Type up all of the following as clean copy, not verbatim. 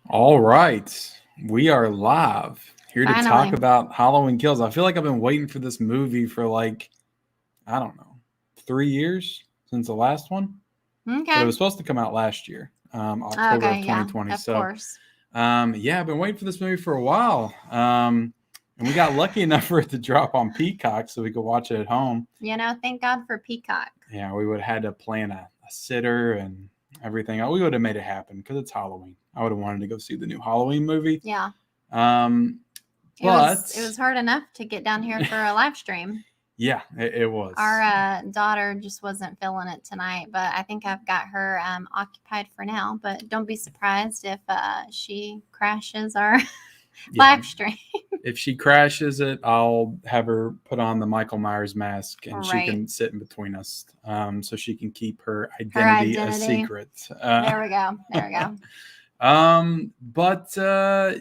All right. We are live here to talk Finally. about Halloween Kills. I feel like I've been waiting for this movie for like, I don't know, 3 years since the last one, but it Okay. was supposed to come out last year, October of Okay, yeah, 2020. of So, course. yeah, I've been waiting for this movie for a while. And we got lucky enough for it to drop on Peacock so we could watch it at home. Thank God for Peacock. Yeah, we would have had to plan a sitter and everything. We would have made it happen because it's Halloween. I would have wanted to go see the new Halloween movie. Yeah. Um, It but was it was hard enough to get down here for a live stream. yeah, it was. Our daughter just wasn't feeling it tonight, but I think I've got her occupied for now. But don't be surprised if she crashes our Yeah. live stream. If she crashes it, I'll have her put on the Michael Myers mask and she Right. can sit in between us, so she can keep her Her identity a identity. secret. There we go. There we go.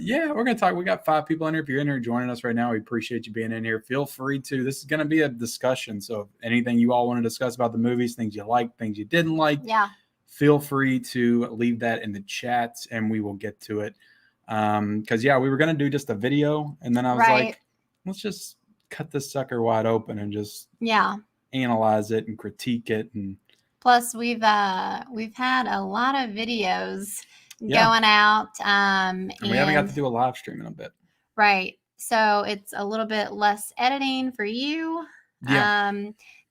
Yeah, we're gonna talk. We got 5 people in here. If you're in here joining us right now, we appreciate you being in here. Feel free to. This is gonna be a discussion. So if anything you all want to discuss about the movies, things you like, things you didn't like, Yeah. feel free to leave that in the chats and we will get to it. Because yeah, we were gonna do just a video, and then I was Right. like, let's just cut this sucker wide open and just Yeah. analyze it and critique it. And Plus, we've had a lot of videos Yeah. going out, and we haven't got to do a live stream in a bit. right. So it's a little bit less editing for you, Yeah.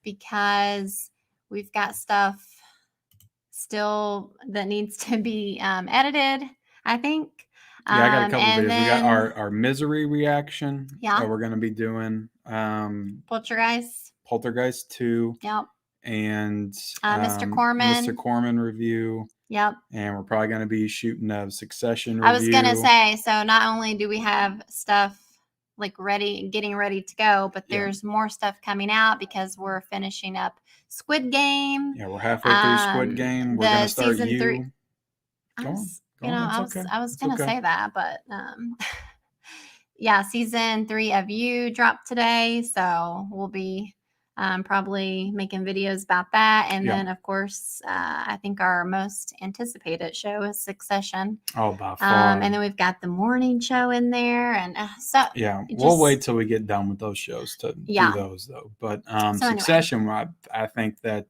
because we've got stuff still that needs to be edited, I think. Yeah, I got a couple and videos. We got then our misery reaction Yeah. that we're gonna be doing. Poltergeist. Poltergeist 2 Yep. and Mr. Corman. Mr. Corman review. Yep. And we're probably gonna be shooting a Succession review. I was gonna say, so not only do we have stuff like getting ready to go, but Yeah. there's more stuff coming out because we're finishing up Squid Game. Yeah, we're halfway through Squid Game. We're the gonna start season You. 3. I Go on. was, Go you on. know, It's I was okay. I was It's gonna okay. say that, but yeah, season 3 of You dropped today, so we'll be probably making videos about that. And Yeah. then, of course, I think our most anticipated show is Succession. Oh, by far. And then we've got the morning show in there, and so Yeah, it we'll just- wait till we get done with those shows to Yeah. do those though. But So anyway. Succession, I think that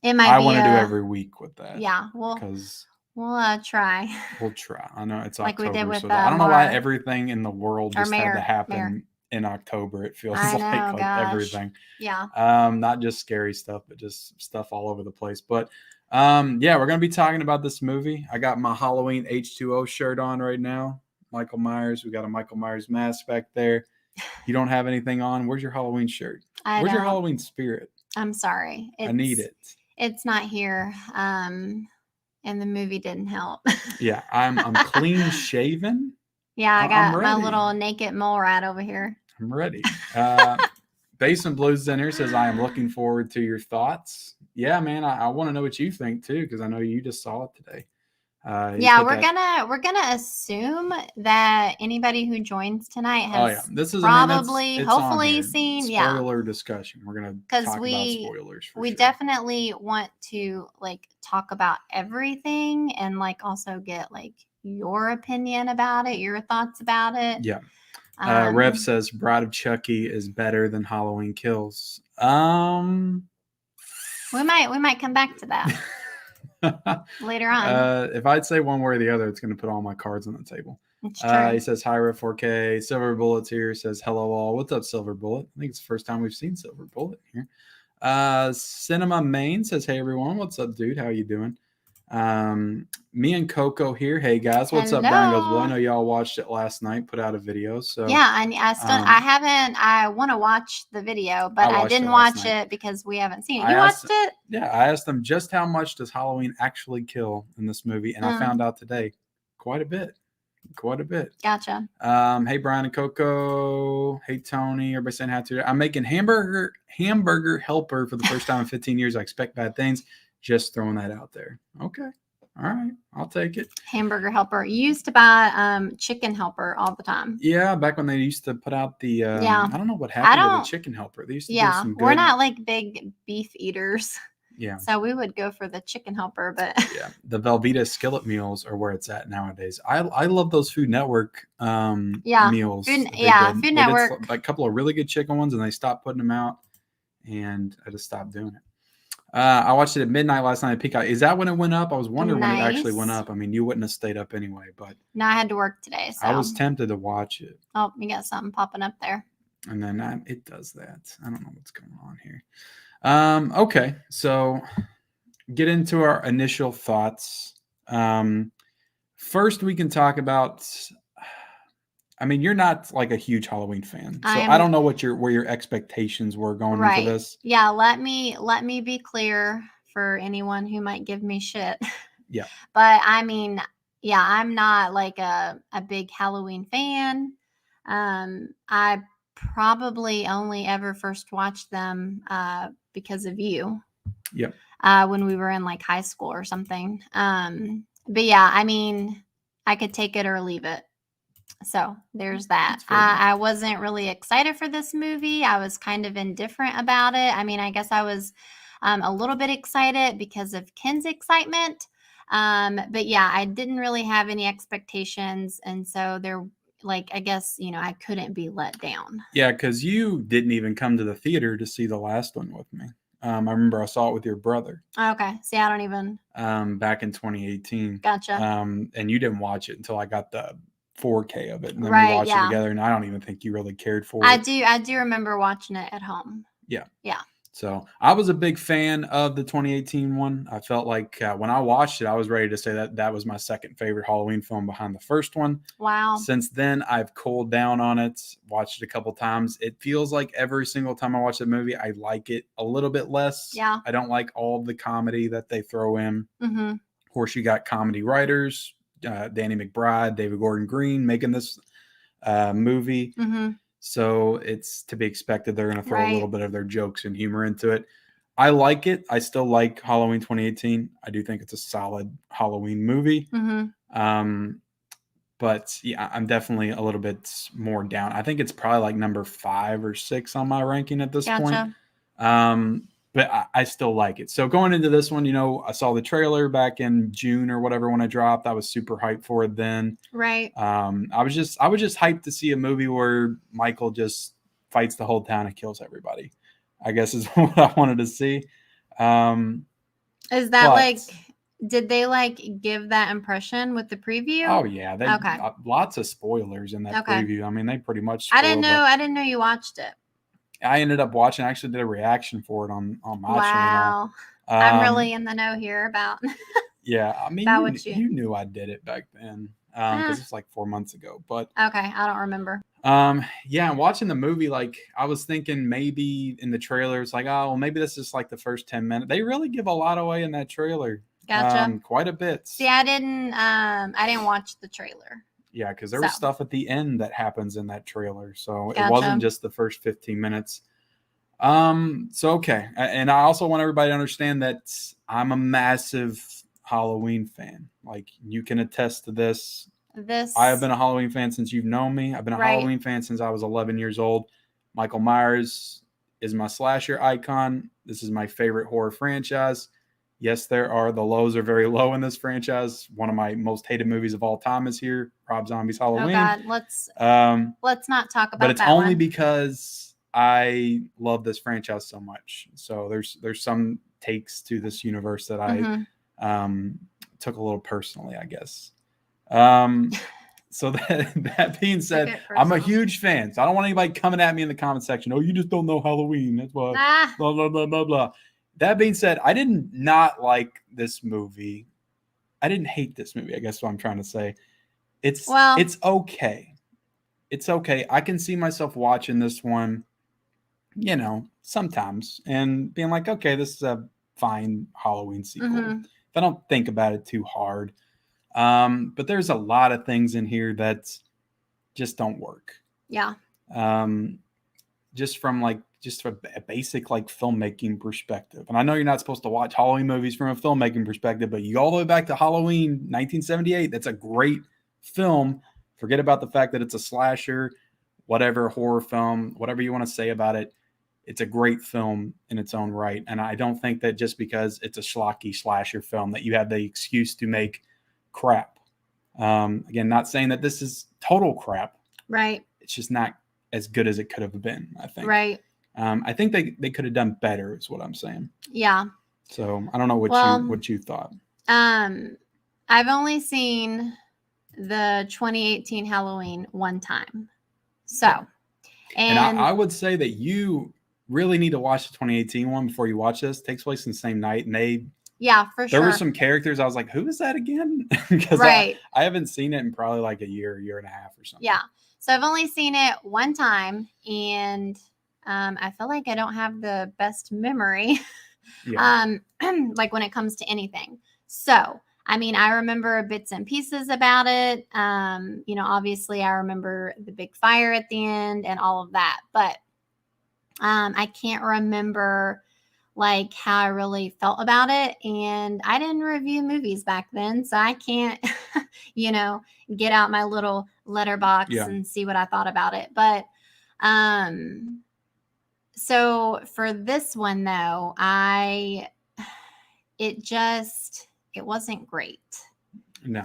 it might I be want to do every week with that. Yeah, because we'll try. we'll try. I know it's Like we October, did with, so I don't know why Mar- everything in the world Or just had to Mare. happen in October. It feels I know, like gosh. everything. Yeah. Not just scary stuff, but just stuff all over the place. But yeah, we're gonna be talking about this movie. I got my Halloween H2O shirt on right now. Michael Myers. We got a Michael Myers mask back there. You don't have anything on. Where's your Halloween shirt? Where's your Halloween spirit? I'm sorry. I need it. It's not here. And the movie didn't help. Yeah, I'm clean shaven. Yeah, I I'm got my ready. little naked mole rat over here. I'm ready. Basin Blues Center says, I am looking forward to your thoughts. Yeah, man, I want to know what you think too, because I know you just saw it today. Yeah, we're gonna assume that anybody who joins tonight has this is probably, it's hopefully seen spoiler discussion. We're gonna talk about spoilers. For we sure. definitely want to like talk about everything and like also get like your opinion about it, your thoughts about it. Yeah. Rev says Bride of Chucky is better than Halloween Kills. We might come back to that later on. If I'd say one way or the other, it's going to put all my cards on the table. It's true. He says, hi, Rev 4K. Silver Bullet's here. Says, hello, all. What's up, Silver Bullet? I think it's the first time we've seen Silver Bullet here. Cinema Main says, hey, everyone. What's up, dude? How you doing? Me and Coco here. Hey, guys. What's up, Brian Goes Blue? I know y'all watched it last night. Put out a video. So yeah, and I haven't. I want to watch the video, but I didn't watch it because we haven't seen it. You watched it? Yeah, I asked them just how much does Halloween actually kill in this movie, and I found out today quite a bit. Gotcha. Hey, Brian and Coco. Hey, Tony. Everybody saying hi to you. I'm making hamburger helper for the first time in 15 years. I expect bad things. Just throwing that out there. Okay. All right. I'll take it. Hamburger helper. You used to buy chicken helper all the time. Yeah, back when they used to put out the I don't know what happened to the chicken helper. They used to do some good... We're not like big beef eaters. Yeah. So we would go for the chicken helper, but Yeah, the Velveeta skillet meals are where it's at nowadays. I love those Food Network yeah, meals. Food, that yeah, did. Food They did Network. a couple of really good chicken ones, and they stopped putting them out, and I just stopped doing it. I watched it at midnight last night at Peacock. Is that when it went up? I was wondering when it actually went Nice. up. I mean, you wouldn't have stayed up anyway, but No, I had to work today, I so was tempted to watch it. oh, you got something popping up there. And then it does that. I don't know what's going on here. Okay, so get into our initial thoughts. First, we can talk about. I mean, you're not like a huge Halloween fan, so I don't know what where your expectations were going into this. Yeah, let me be clear for anyone who might give me shit. Yeah. But I mean, yeah, I'm not like a big Halloween fan. I probably only ever first watched them because of you. Yep. When we were in like high school or something. But yeah, I mean, I could take it or leave it. So there's that. I wasn't really excited for this movie. I was kind of indifferent about it. I mean, I guess I was a little bit excited because of Ken's excitement. But yeah, I didn't really have any expectations. And so there, like, I guess, I couldn't be let down. Yeah, because you didn't even come to the theater to see the last one with me. I remember I saw it with your brother. Okay. See, I don't even. Back in 2018. Gotcha. And you didn't watch it until I got the 4K of it, and then Right, we watched yeah. it together. And I don't even think you really cared for I it. do remember watching it at home. Yeah. Yeah. So I was a big fan of the 2018 one. I felt like when I watched it, I was ready to say that was my second favorite Halloween film behind the first one. Wow. Since then, I've cooled down on it, watched it a couple times. It feels like every single time I watch the movie, I like it a little bit less. Yeah. I don't like all the comedy that they throw in. Mm-hmm. Of course, you got comedy writers, Danny McBride, David Gordon Green making this movie. Mm-hmm. So it's to be expected they're going to throw Right. a little bit of their jokes and humor into it. I like it. I still like Halloween 2018. I do think it's a solid Halloween movie. Mm-hmm. But yeah, I'm definitely a little bit more down. I think it's probably like number 5 or 6 on my ranking at this point. But I still like it. So going into this one, I saw the trailer back in June or whatever when I dropped. I was super hyped for it then. Right. I was just hyped to see a movie where Michael just fights the whole town and kills everybody, I guess is what I wanted to see. Is that did they give that impression with the preview? Oh yeah. Okay. Lots of spoilers in that preview. I mean, they pretty much I didn't know you watched it. I ended up watching. I actually did a reaction for it on my channel. I'm really in the know here about. Yeah, I mean, you knew I did it back then because it's like 4 months ago. But okay, I don't remember. Yeah, watching the movie, like I was thinking maybe in the trailer, it's like, oh, well, maybe this is like the first 10 minutes. They really give a lot away in that trailer. Gotcha. Quite a bit. See, I didn't watch the trailer. Yeah, because there was stuff at the end that happens in that trailer. So it wasn't just the first 15 minutes. So, okay. And I also want everybody to understand that I'm a massive Halloween fan. Like, you can attest to this. I have been a Halloween fan since you've known me. I've been a Halloween fan since I was 11 years old. Michael Myers is my slasher icon. This is my favorite horror franchise. Yes, the lows are very low in this franchise. One of my most hated movies of all time is here, Rob Zombie's Halloween. Oh God, let's not talk about that. But it's only because I love this franchise so much. So there's some takes to this universe that I took a little personally, I guess. So that being said, I'm a huge fan. So I don't want anybody coming at me in the comment section. Oh, you just don't know Halloween. That's why. Blah blah blah blah blah. That being said, I did not like this movie. I didn't hate this movie. I guess what I'm trying to say. It's okay. It's okay. I can see myself watching this one, sometimes and being like, okay, this is a fine Halloween sequel. If I don't think about it too hard. But there's a lot of things in here that just don't work. Yeah. Just from a basic filmmaking perspective. And I know you're not supposed to watch Halloween movies from a filmmaking perspective, but you go all the way back to Halloween 1978. That's a great film. Forget about the fact that it's a slasher, whatever, horror film, whatever you want to say about it. it's a great film in its own right. And I don't think that just because it's a schlocky slasher film that you have the excuse to make crap. Again, not saying that this is total crap. Right. It's just not as good as it could have been, I think. Right. I think they could have done better is what I'm saying. Yeah. So I don't know what you thought. I've only seen the 2018 Halloween one time. So, and I would say that you really need to watch the 2018 one before you watch this. It takes place in the same night, and yeah, for sure. There were some characters I was like, who is that again? Because right. I haven't seen it in probably like a year and a half or something. Yeah. So I've only seen it one time, and I feel like I don't have the best memory, like when it comes to anything. So, I mean, I remember bits and pieces about it. Obviously I remember the big fire at the end and all of that, but I can't remember like how I really felt about it. And I didn't review movies back then, so I can't, get out my little letterbox and see what I thought about it. But so for this one though, it wasn't great. No.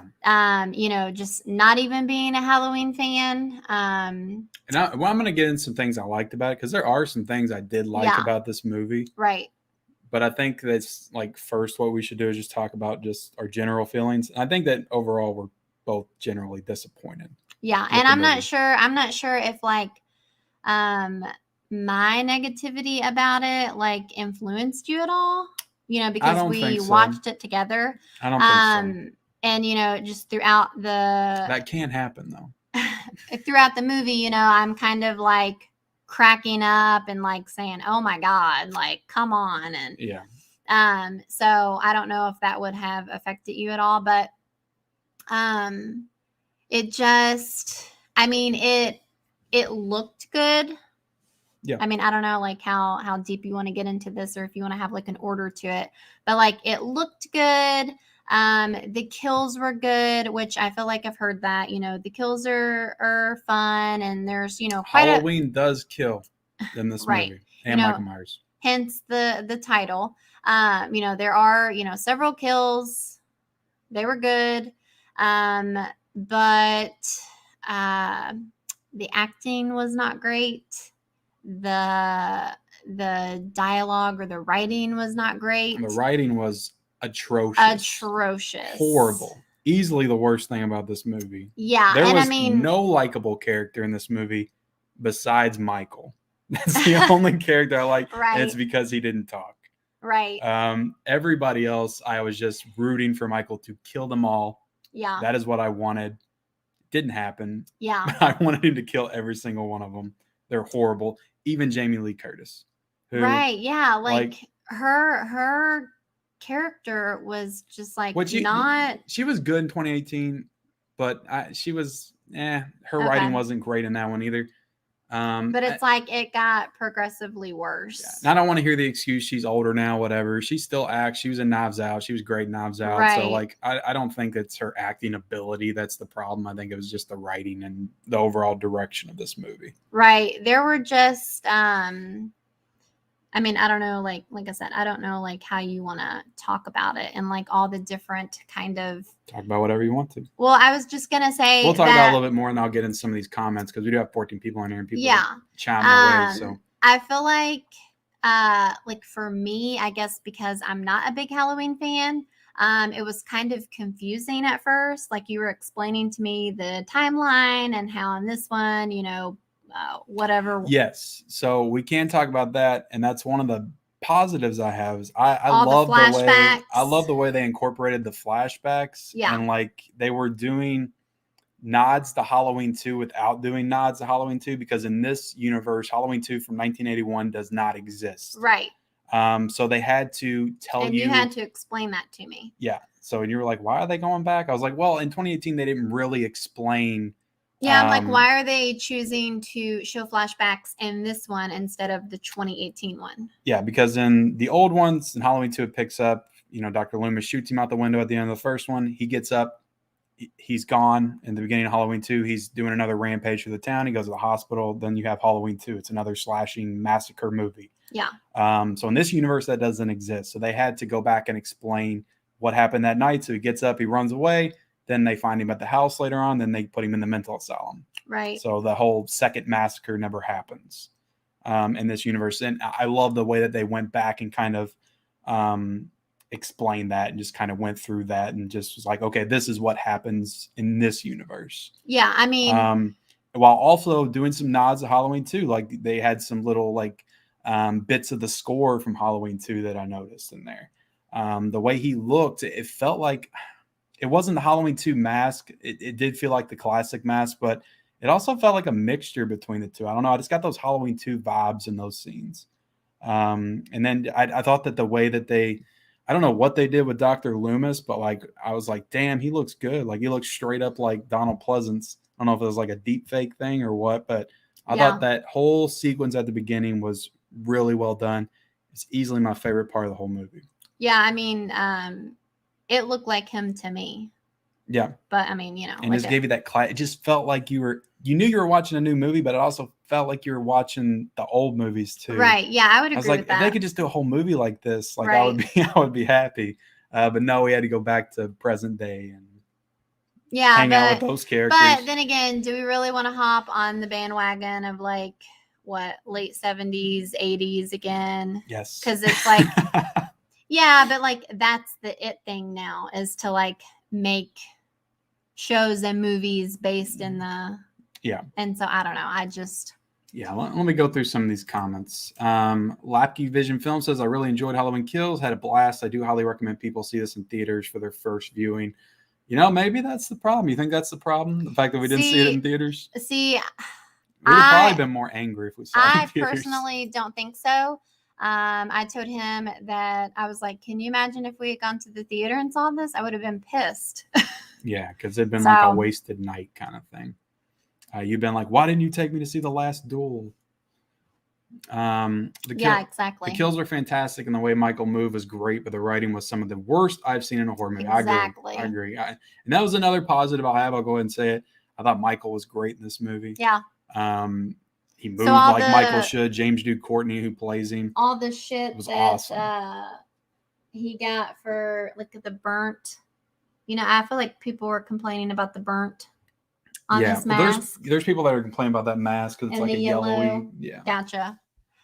Just not even being a Halloween fan. I'm going to get into some things I liked about it, because there are some things I did like about this movie. Right. But I think that's like first what we should do is just talk about just our general feelings. I think that overall we're both generally disappointed. Yeah, and I'm not sure if like my negativity about it like influenced you at all. Because we watched it together. I don't think so. And just throughout that can't happen though. Throughout the movie, I'm kind of like cracking up and like saying, "Oh my God, like come on." And so I don't know if that would have affected you at all, but it just, it looked good. Yeah. I mean, I don't know like how deep you want to get into this, or if you want to have like an order to it, but like it looked good. The kills were good, which I feel like I've heard that, the kills are fun, and there's, Halloween does kill in this movie, and Michael Myers. Hence the title. There are, several kills. They were good. But the acting was not great. The dialogue or the writing was not great. The writing was atrocious. Horrible. Easily the worst thing about this movie. Yeah. There was no likable character in this movie besides Michael. That's the only character I like. Right. And it's because he didn't talk. Right. Everybody else, I was just rooting for Michael to kill them all. Yeah. That is what I wanted. Didn't happen. Yeah. I wanted him to kill every single one of them. They're horrible. Even Jamie Lee Curtis. Who, right. Yeah. Like her character was just like she was good in 2018, but she was her writing wasn't great in that one either. But it's like it got progressively worse. Yeah. And I don't want to hear the excuse she's older now, whatever. She still acts. She was in Knives Out. She was great in Knives Out. Right. So like I don't think it's her acting ability that's the problem. I think it was just the writing and the overall direction of this movie. Right. There were just I don't know, like I said, I don't know like how you want to talk about it and like all the different kind of talk about whatever you want to. Well, I was just gonna say we'll talk about it a little bit more, and I'll get into some of these comments because we do have 14 people in here and people chime their way. So I feel like for me, I guess because I'm not a big Halloween fan, it was kind of confusing at first. Like you were explaining to me the timeline and how in this one, whatever. Yes. So we can talk about that. And that's one of the positives I have is I love the way they incorporated the flashbacks. Yeah. And like they were doing nods to Halloween 2 without doing nods to Halloween 2, because in this universe, Halloween 2 from 1981 does not exist. Right. So they had to tell you. And you had to explain that to me. Yeah. So and you were like, why are they going back? I was like, well, in 2018, they didn't really explain. Yeah, I'm like, why are they choosing to show flashbacks in this one instead of the 2018 one? Yeah, because in the old ones, in Halloween 2, it picks up, Dr. Loomis shoots him out the window at the end of the first one. He gets up, he's gone in the beginning of Halloween 2. He's doing another rampage through the town. He goes to the hospital. Then you have Halloween 2. It's another slashing massacre movie. Yeah. So in this universe, that doesn't exist. So they had to go back and explain what happened that night. So he gets up, he runs away. Then they find him at the house later on. Then they put him in the mental asylum. Right. So the whole second massacre never happens in this universe. And I love the way that they went back and kind of explained that and just kind of went through that and just was like, okay, this is what happens in this universe. Yeah, I mean, while also doing some nods to Halloween 2. Like they had some little like bits of the score from Halloween 2 that I noticed in there. The way he looked, it felt like it wasn't the Halloween 2 mask. It did feel like the classic mask, but it also felt like a mixture between the two. I don't know. I just got those Halloween 2 vibes in those scenes. And then I thought that the way that I don't know what they did with Dr. Loomis, but like I was like, damn, he looks good. Like he looks straight up like Donald Pleasance. I don't know if it was like a deep fake thing or what, but I thought that whole sequence at the beginning was really well done. It's easily my favorite part of the whole movie. Yeah, I mean, it looked like him to me. Yeah. But I mean, you know. And just gave you that it just felt like you knew you were watching a new movie, but it also felt like you were watching the old movies too. Right. Yeah, I would agree with that. If they could just do a whole movie like this, like I would be happy. But no, we had to go back to present day and hang out with those characters. But then again, do we really want to hop on the bandwagon of like late 70s, 80s again? Yes. Because it's like yeah, but like that's the it thing now, is to like make shows and movies based in the and so I don't know, I just let me go through some of these comments. Lapke Vision Film says, I really enjoyed Halloween Kills, had a blast. I do highly recommend people see this in theaters for their first viewing. You know, maybe that's the problem. You think that's the problem, the fact that we didn't see it in theaters? See, we would have probably been more angry if we saw it in theaters. I personally don't think so. I told him that I was like, can you imagine if we had gone to the theater and saw this? I would have been pissed. Yeah, because it'd been like a wasted night kind of thing. You've been like, why didn't you take me to see The Last Duel? Exactly. The kills are fantastic, and the way Michael moved was great, but the writing was some of the worst I've seen in a horror movie. Exactly. I agree. And that was another positive I'll have. I'll go ahead and say it. I thought Michael was great in this movie. Yeah. He moved like Michael should. James Duke Courtney, who plays him. All the shit was that awesome. He got for like the burnt. You know, I feel like people were complaining about the burnt on this mask. There's people that are complaining about that mask because it's like a yellowy. Yeah. Gotcha.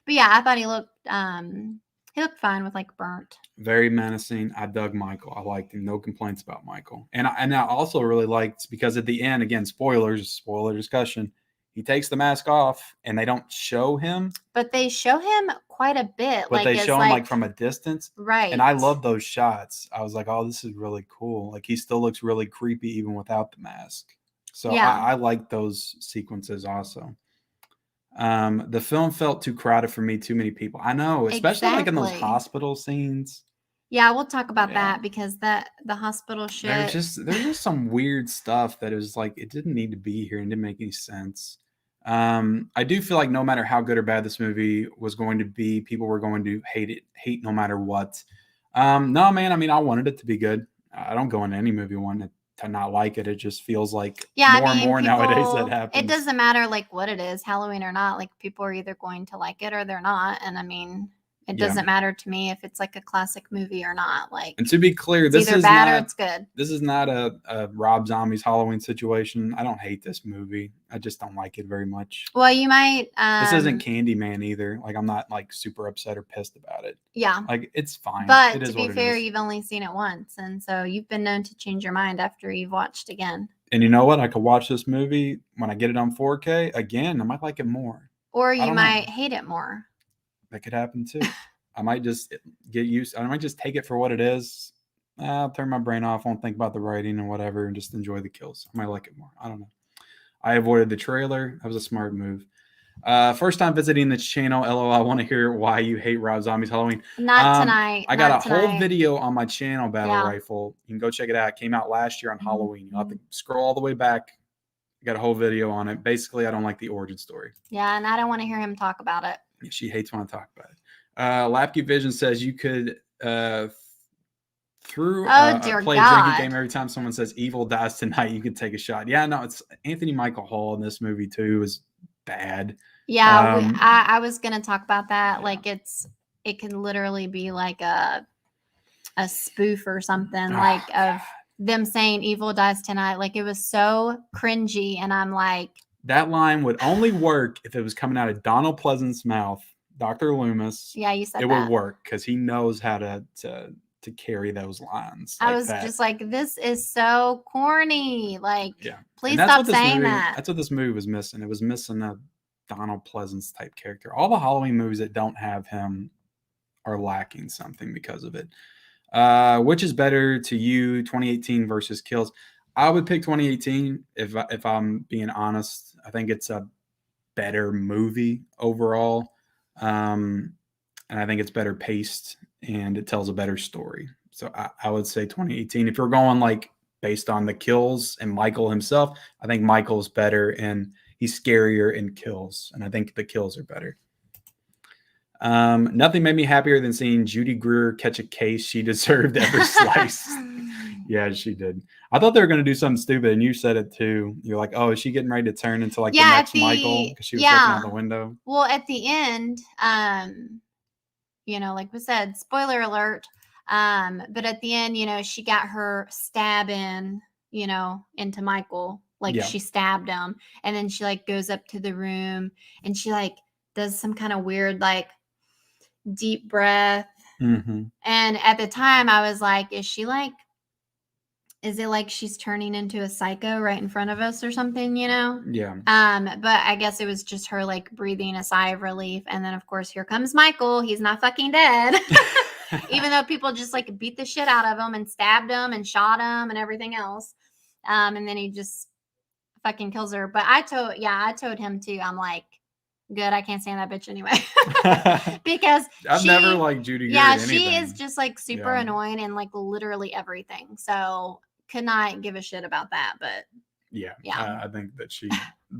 But yeah, I thought he looked fine with like burnt. Very menacing. I dug Michael. I liked him. No complaints about Michael. And I also really liked, because at the end, again, spoiler discussion, he takes the mask off and they don't show him. But they show him quite a bit. But they show him like from a distance. Right. And I love those shots. I was like, oh, this is really cool. Like he still looks really creepy even without the mask. So yeah. I like those sequences also. The film felt too crowded for me, too many people. I know, especially like in those hospital scenes. Yeah, we'll talk about that, because the hospital shit. There's just some weird stuff that is like, it didn't need to be here and didn't make any sense. I do feel like no matter how good or bad this movie was going to be, people were going to hate no matter what. No, man, I mean, I wanted it to be good. I don't go into any movie wanting to not like it. It just feels like more and more nowadays that happens. It doesn't matter like what it is, Halloween or not. Like people are either going to like it or they're not. And I mean, it doesn't matter to me if it's like a classic movie or not. Like, and to be clear, this is bad or it's good. This is not a Rob Zombie's Halloween situation. I don't hate this movie. I just don't like it very much. Well, you might. This isn't Candyman either. Like, I'm not like super upset or pissed about it. Yeah. Like, it's fine. But to be fair, you've only seen it once, and so you've been known to change your mind after you've watched again. And you know what? I could watch this movie when I get it on 4K again. I might like it more. Or you might hate it more. That could happen too. I might just get used. I might just take it for what it is. I'll turn my brain off. Won't think about the writing and whatever, and just enjoy the kills. I might like it more. I don't know. I avoided the trailer. That was a smart move. First time visiting this channel. LOL. I want to hear why you hate Rob Zombie's Halloween. Not tonight. I got whole video on my channel, Battle Rifle. You can go check it out. It came out last year on Halloween. You'll have to scroll all the way back. I got a whole video on it. Basically, I don't like the origin story. Yeah, and I don't want to hear him talk about it. She hates when I talk about it. Lapke Vision says you could through dear play a drinking God. game every time someone says "evil dies tonight," you could take a shot. Yeah, no, it's Anthony Michael Hall in this movie too is bad. Yeah, I was gonna talk about that. Yeah. Like it can literally be like a spoof or something, like of them saying "evil dies tonight." Like it was so cringy, and I'm like, that line would only work if it was coming out of Donald Pleasant's mouth, Dr. Loomis. yeah, you said It that. would work because he knows how to carry those lines. I like was that. just like, this is so corny. Like, Yeah, please and that's stop what this saying movie. that. That's what this movie was missing. It was missing a Donald Pleasance type character. All the Halloween movies that don't have him are lacking something because of it. Which is better to you, 2018 versus Kills? I would pick 2018 if I'm being honest. I think it's a better movie overall, and I think it's better paced and it tells a better story. So I would say 2018. If you're going like based on the kills and Michael himself, I think Michael's better and he's scarier in Kills, and I think the kills are better. Nothing made me happier than seeing Judy Greer catch a case she deserved every slice. Yeah, she did. I thought they were going to do something stupid, and you said it too. You're like, oh, is she getting ready to turn into like the next Michael because she was looking out the window? Well, at the end, like we said, spoiler alert. But at the end, she got her stab in, into Michael. Like she stabbed him, and then she like goes up to the room and she like does some kind of weird like deep breath. Mm-hmm. And at the time I was like, is it like she's turning into a psycho right in front of us or something, Yeah. But I guess it was just her like breathing a sigh of relief. And then of course here comes Michael. He's not fucking dead. Even though people just like beat the shit out of him and stabbed him and shot him and everything else. And then he just fucking kills her. But I told him too. I'm like, good, I can't stand that bitch anyway. Because I've never liked Judy Greer. Yeah, she is just like super annoying and like literally everything. So could not give a shit about that. But yeah. I think that she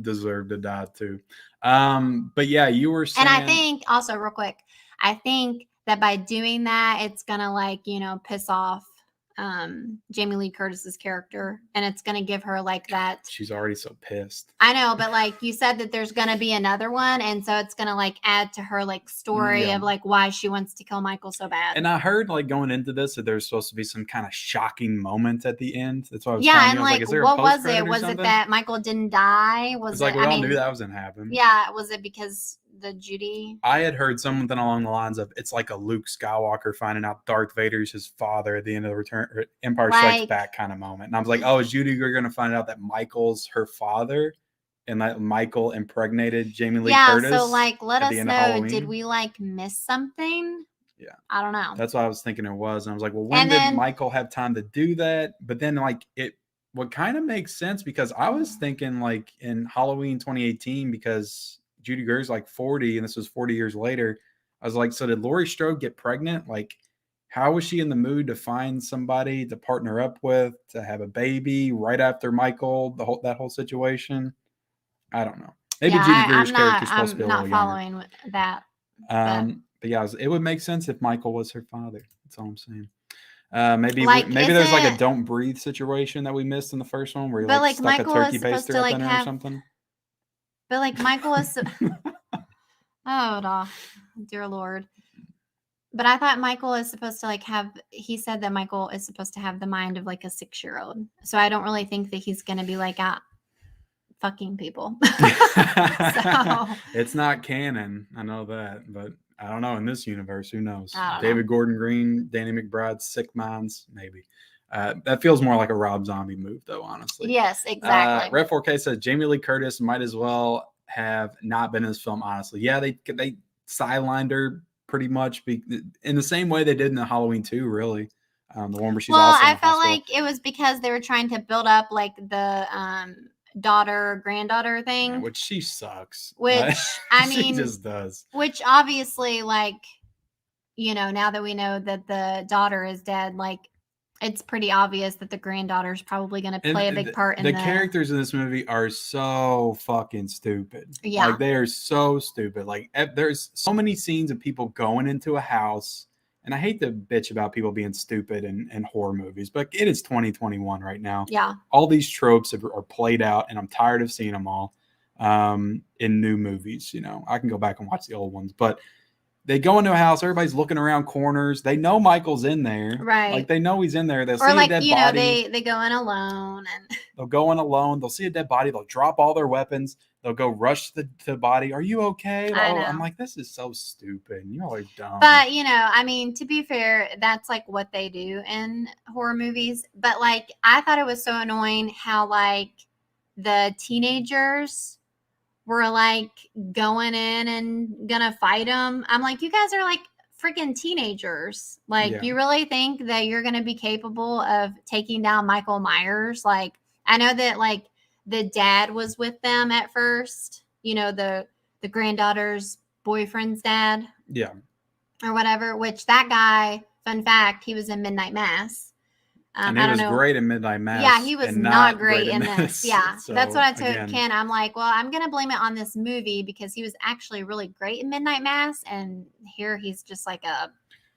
deserved to die too. But yeah, you were saying, and I think also real quick, I think that by doing that, it's gonna like piss off Jamie Lee Curtis's character, and it's gonna give her like that. She's already so pissed. I know, but like you said that there's gonna be another one, and so it's gonna like add to her like story of like why she wants to kill Michael so bad. And I heard like going into this that there's supposed to be some kind of shocking moment at the end. That's why I was and you. like, what was it? Was it that Michael didn't die? Was it like we all knew that was gonna happen? Yeah, was it because the Judy? I had heard something along the lines of it's like a Luke Skywalker finding out Darth Vader's his father at the end of the Empire Strikes Back kind of moment. And I was like, oh, is Judy Greer going to find out that Michael's her father and that Michael impregnated Jamie Lee Curtis? Yeah, so like let us know, did we like miss something? Yeah. I don't know. That's what I was thinking it was. And I was like, well, when did Michael have time to do that? But then like what kind of makes sense because I was thinking like in Halloween 2018 because Judy Greer's like 40 and this was 40 years later. I was like, so did Laurie Strode get pregnant? Like, how was she in the mood to find somebody to partner up with, to have a baby right after Michael, that whole situation? I don't know. Maybe Judy Greer's character is supposed to be a little younger. I'm not following that. But yeah, it would make sense if Michael was her father. That's all I'm saying. Maybe there's like a don't breathe situation that we missed in the first one where he like stuck Michael a turkey baster up in her or something. But like Michael is dear Lord. But I thought Michael is supposed to like he said that Michael is supposed to have the mind of like a 6-year-old. So I don't really think that he's going to be like fucking people. So. It's not canon. I know that, but I don't know in this universe, who knows? David Gordon Green, Danny McBride, Sick Minds, maybe. That feels more like a Rob Zombie move, though, honestly. Yes, exactly. Red 4K says Jamie Lee Curtis might as well have not been in this film, honestly. Yeah, they sidelined her pretty much in the same way they did in the Halloween 2, really. The one where she's also in the felt like it was because they were trying to build up like the granddaughter thing. Yeah, which she sucks. Which, I mean. She just does. Which obviously, like, now that we know that the daughter is dead, like, it's pretty obvious that the granddaughter is probably going to play a big part in the characters in this movie are so fucking stupid. Yeah. Like, they are so stupid. Like, there's so many scenes of people going into a house And I hate to bitch about people being stupid in horror movies, but it is 2021 right now. Yeah. All these tropes are played out, and I'm tired of seeing them all in new movies. I can go back and watch the old ones, but they go into a house, everybody's looking around corners. They know Michael's in there. Right. Like, they know he's in there. They'll or see like, a dead body. they go in alone and They'll go in alone. They'll see a dead body. They'll drop all their weapons. They'll go rush to the body. Are you okay? I know. I'm like, this is so stupid. You all are dumb. But, I mean, to be fair, that's like what they do in horror movies. But like, I thought it was so annoying how like the teenagers were like going in and gonna fight them. I'm like, you guys are like freaking teenagers. Like, Yeah. you really think that you're gonna be capable of taking down Michael Myers? Like, I know that like the dad was with them at first, the granddaughter's boyfriend's dad. Yeah. Or whatever, which that guy, fun fact, he was in Midnight Mass. And he was great in Midnight Mass. Yeah, he was not great in this. Yeah, So, that's what I told again, Ken. I'm like, well, I'm going to blame it on this movie because he was actually really great in Midnight Mass. And here he's just like a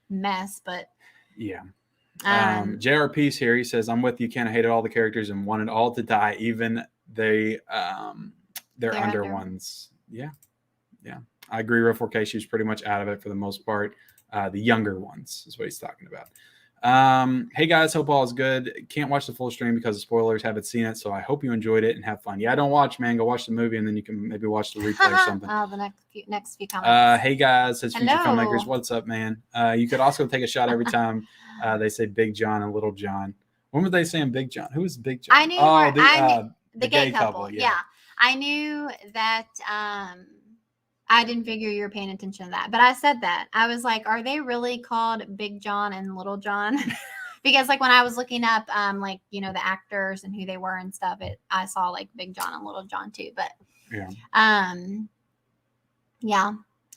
mess. But yeah. JRP's here. He says, I'm with you, Ken. I hated all the characters and wanted all to die, even they're under ones. Yeah. Yeah. I agree. Real 4K, she's pretty much out of it for the most part. The younger ones is what he's talking about. Hey guys, hope all is good. Can't watch the full stream because of spoilers. Haven't seen it, so I hope you enjoyed it and have fun. Yeah, don't watch, man. Go watch the movie and then you can maybe watch the replay or something. The next few comments. Hey guys, says Future Filmmakers. What's up, man? You could also take a shot every time they say Big John and Little John. When were they saying Big John? Who is Big John? I knew. The gay couple. Yeah, I knew that. I didn't figure you were paying attention to that, but I said that. I was like, are they really called Big John and Little John? Because like when I was looking up, the actors and who they were and stuff, I saw like Big John and Little John too. But yeah,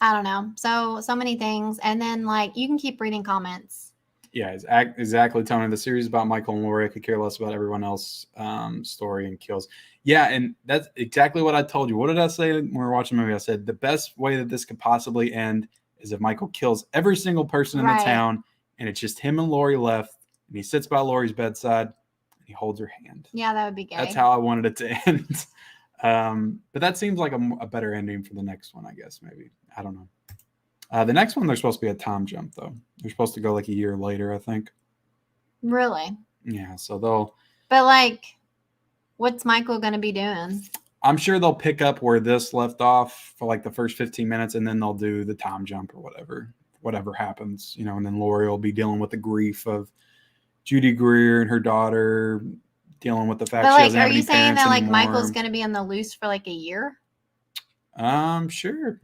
I don't know. So many things, and then like you can keep reading comments. Yeah, exactly, Tony. The series about Michael and Laurie, I could care less about everyone else's story and kills. Yeah, and that's exactly what I told you. What did I say when we were watching the movie? I said the best way that this could possibly end is if Michael kills every single person in the town, and it's just him and Laurie left, and he sits by Laurie's bedside, and he holds her hand. Yeah, that would be gay. That's how I wanted it to end. But that seems like a better ending for the next one, I guess, maybe. I don't know. The next one, they're supposed to be a time jump, though. They're supposed to go like a year later, I think. Really? Yeah, so they'll... But, like, what's Michael going to be doing? I'm sure they'll pick up where this left off for, like, the first 15 minutes, and then they'll do the time jump or whatever happens, and then Laurie will be dealing with the grief of Judy Greer and her daughter, dealing with the fact she doesn't have any parents anymore. Are you saying that, like, Michael's going to be on the loose for, like, a year? Sure.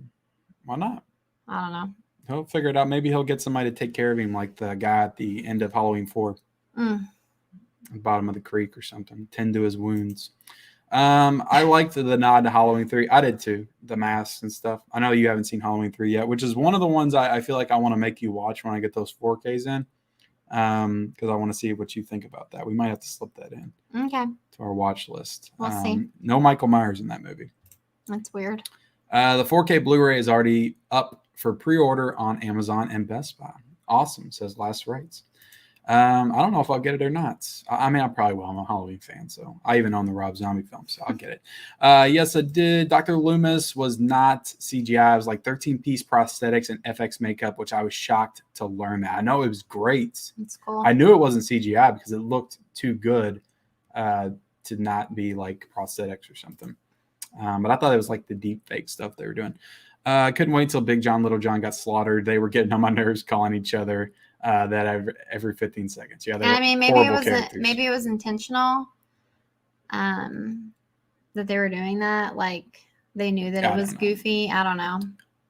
Why not? I don't know. He'll figure it out. Maybe he'll get somebody to take care of him, like the guy at the end of Halloween 4. At the bottom of the creek or something. Tend to his wounds. I liked the nod to Halloween 3. I did too. The masks and stuff. I know you haven't seen Halloween 3 yet, which is one of the ones I feel like I want to make you watch when I get those 4Ks in. Because I want to see what you think about that. We might have to slip that in. Okay. To our watch list. We'll see. No Michael Myers in that movie. That's weird. The 4K Blu-ray is already up for pre-order on Amazon and Best Buy. Awesome, says Last Rights. I don't know if I'll get it or not. I mean, I probably will. I'm a Halloween fan, so I even own the Rob Zombie film, so I'll get it. Yes, I did. Dr. Loomis was not CGI. It was like 13-piece prosthetics and FX makeup, which I was shocked to learn that. I know it was great. That's cool. I knew it wasn't CGI because it looked too good to not be like prosthetics or something. But I thought it was like the deep fake stuff they were doing. I couldn't wait till Big John, Little John got slaughtered. They were getting on my nerves, calling each other that every 15 seconds. Yeah, I mean, maybe it was intentional that they were doing that. Like they knew that it was goofy. I don't know.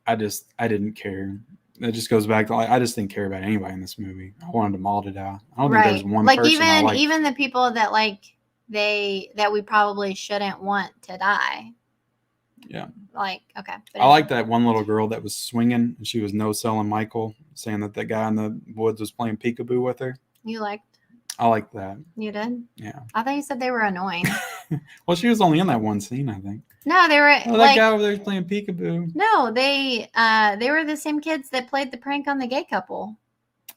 I didn't care. It just goes back to I just didn't care about anybody in this movie. I wanted them all to die. I don't think there's one person even the people that that we probably shouldn't want to die. Yeah. Like, okay. I like that one little girl that was swinging and she was no-selling Michael, saying that guy in the woods was playing peekaboo with her. I liked that. You did? Yeah. I thought you said they were annoying. Well, she was only in that one scene, I think. No, they were that guy over there was playing peekaboo. No, they were the same kids that played the prank on the gay couple.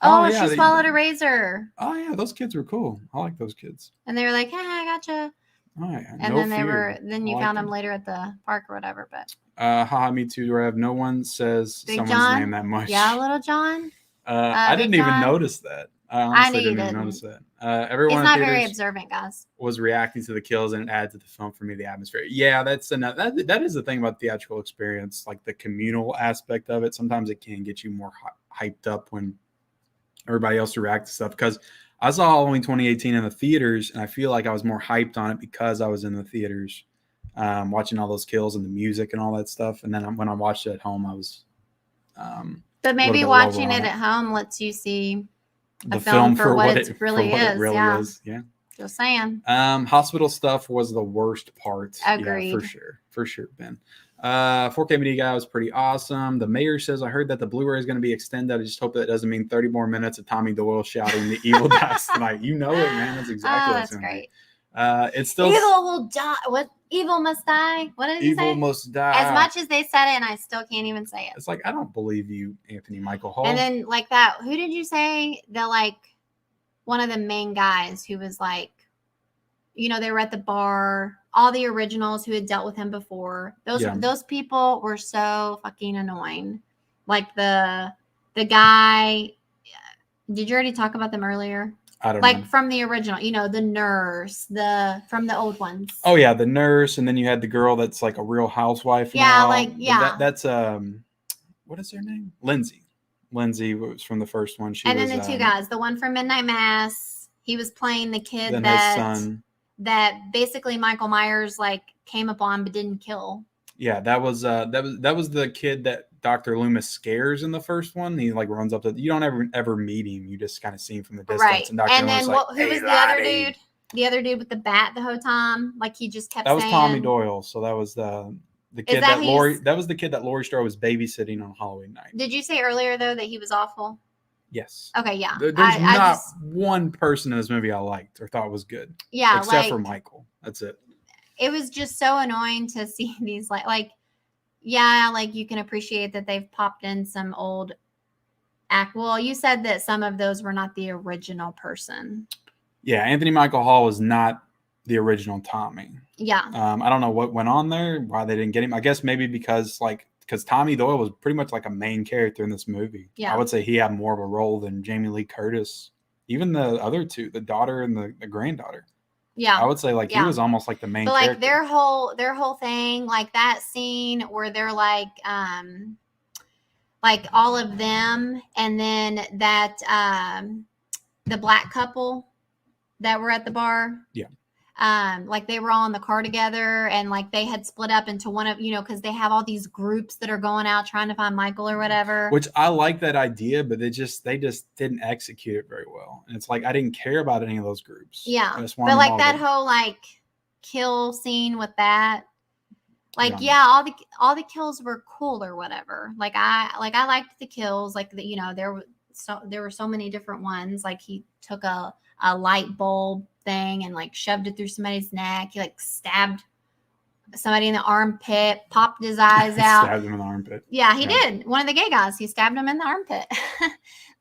Oh, yeah, she swallowed a razor. Oh yeah, those kids were cool. I like those kids. And they were like, "Hey, I gotcha." Oh yeah, And no then fear. then you found them later at the park or whatever. But haha, me too, Rev. No one says Big someone's John, name that much. yeah, Little John. I Big didn't even John. notice that. I I honestly knew you didn't even didn't. notice that. Everyone He's in not theaters very observant, guys. was reacting to the kills, and it adds to the film for me, the atmosphere. Yeah, that's that is the thing about theatrical experience, like the communal aspect of it. Sometimes it can get you more hyped up when everybody else reacts to stuff. Because I saw Halloween 2018 in the theaters, and I feel like I was more hyped on it because I was in the theaters, watching all those kills and the music and all that stuff. And then when I watched it at home, I was. But maybe watching it at home lets you see the film for what it really is. Yeah. Just saying. Hospital stuff was the worst part. Agreed. Yeah, for sure, Ben. 4K media guy was pretty awesome. The mayor says, I heard that the Blu-ray is going to be extended. I just hope that doesn't mean 30 more minutes of Tommy Doyle shouting the evil dies tonight. You know it, man. That's exactly that's great. It's still evil will die. What evil must die? What did he say? Evil must die. As much as they said it, and I still can't even say it. It's like, I don't believe you, Anthony Michael Hall. And then like that, who did you say? One of the main guys who was like, they were at the bar, all the originals who had dealt with him before. Those people were so fucking annoying. Like the guy, did you already talk about them earlier? I don't know. From the original, the nurse, from the old ones. Oh yeah, the nurse, and then you had the girl that's like a real housewife. Yeah, that's what is her name? Lindsay. Lindsay was from the first one. And then the two guys, the one from Midnight Mass, he was playing the kid that basically Michael Myers came upon but didn't kill. Yeah, that was the kid that Dr. Loomis scares in the first one. He runs up to, you don't ever meet him. You just kind of see him from the distance. Right. And Dr. Loomis who was the other dude? The other dude with the bat the whole time, he just kept saying. That was Tommy Doyle. So that was the kid that Laurie. That was the kid that Laurie Strode was babysitting on Halloween night. Did you say earlier though that he was awful? Yes. Okay. Yeah. There's not one person in this movie I liked or thought was good. Yeah. Except for Michael. That's it. It was just so annoying to see these you can appreciate that they've popped in some old act. Well, you said that some of those were not the original person. Yeah, Anthony Michael Hall was not the original Tommy. Yeah. I don't know what went on there, why they didn't get him. I guess maybe because Tommy Doyle was pretty much like a main character in this movie. Yeah. I would say he had more of a role than Jamie Lee Curtis, even the other two, the daughter and the granddaughter. Yeah. I would say he was almost like the main character. But their whole thing, that scene where they're all of them, and then that the black couple that were at the bar. Yeah. They were all in the car together, and they had split up into one of, because they have all these groups that are going out trying to find Michael or whatever. Which I like that idea, but they just didn't execute it very well. And it's I didn't care about any of those groups. Yeah. But that whole kill scene with that, all the kills were cool or whatever. I liked the kills, there were so many different ones. He took a light bulb thing and shoved it through somebody's neck. He stabbed somebody in the armpit, popped his eyes out. Stabbed him in the armpit. Yeah, he did. One of the gay guys, he stabbed him in the armpit.